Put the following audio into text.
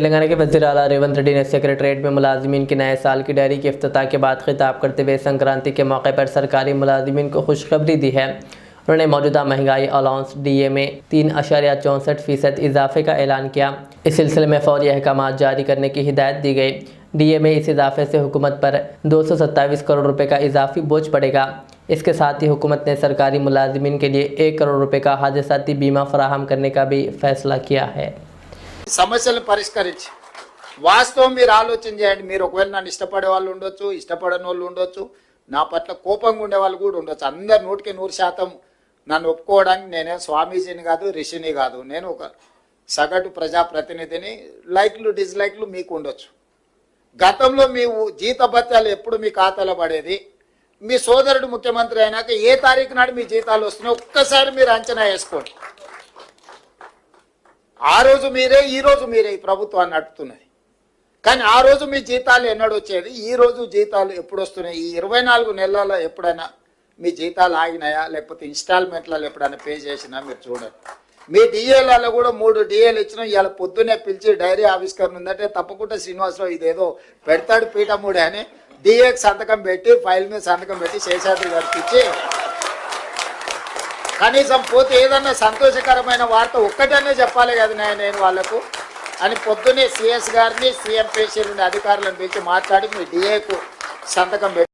तेलंगाना के वज़ीर आला रेवंत रेड्डी ने सेक्रेटरीट में मुलाजिमीन की नए साल की डायरी के इफ्तिताह के बाद खिताब करते हुए संक्रांति के मौके पर सरकारी मुलाजिमीन को खुशखबरी दी है। उन्होंने मौजूदा महंगाई अलाउंस डीए में 3.64% इजाफे का ऐलान किया। इस सिलसिले में फौरी अहकाम जारी करने की हिदायत दी गई। डीए में इस इजाफे से हुकूमत पर 227 करोड़ रुपए का इजाफी बोझ पड़ेगा। इसके साथ ही हुकूमत ने सरकारी मुलाजिमीन के लिए 1 करोड़ रुपए का हादसाती बीमा फराहम करने का भी फैसला किया है। సమస్యలను పరిష్కరించి వాస్తవం మీరు ఆలోచన చేయండి. మీరు ఒకవేళ నన్ను ఇష్టపడే వాళ్ళు ఉండొచ్చు, ఇష్టపడని వాళ్ళు ఉండొచ్చు, నా పట్ల కోపంగా ఉండే వాళ్ళు కూడా ఉండొచ్చు. అందరు 100% నన్ను ఒప్పుకోవడానికి నేనే స్వామీజీని కాదు, రిషిని కాదు. నేను ఒక సగటు ప్రజాప్రతినిధిని. లైక్లు డిస్లైక్లు మీకు ఉండొచ్చు. గతంలో మీ జీతభత్యాలు ఎప్పుడు మీ ఖాతాలో పడేది, మీ సోదరుడు ముఖ్యమంత్రి అయినాక ఏ తారీఖు నాడు మీ జీతాలు వస్తున్నాయో ఒక్కసారి మీరు అంచనా వేసుకోండి. ఆ రోజు మీరే, ఈ రోజు మీరే ఈ ప్రభుత్వాన్ని నడుపుతున్నది. కానీ ఆ రోజు మీ జీతాలు ఎన్నడు వచ్చేది, ఈ రోజు జీతాలు ఎప్పుడు వస్తున్నాయి, ఈ 24 నెలల్లో ఎప్పుడైనా మీ జీతాలు ఆగినాయా, లేకపోతే ఇన్స్టాల్మెంట్లలో ఎప్పుడైనా పే చేసినా మీరు చూడండి. మీ డిఏలలో కూడా 3 డిఏలు ఇచ్చినా ఇవాళ పొద్దున్నే పిలిచి డైరీ ఆవిష్కరణ ఉందంటే తప్పకుండా శ్రీనివాసరావు ఇదేదో పెడతాడు పీఠముడే అని డిఏకి సంతకం పెట్టి, ఫైల్ మీద సంతకం పెట్టి శేషాద్రి గారికి ఇచ్చి కనీసం పోతే ఏదన్నా సంతోషకరమైన వార్త ఒక్కటనే చెప్పాలి కదా నేను వాళ్ళకు అని పొద్దునే సిఎస్ గారిని, సీఎం పేషీలు అధికారులను పిలిచి మాట్లాడి మీ డిఏకు సంతకం పెట్టి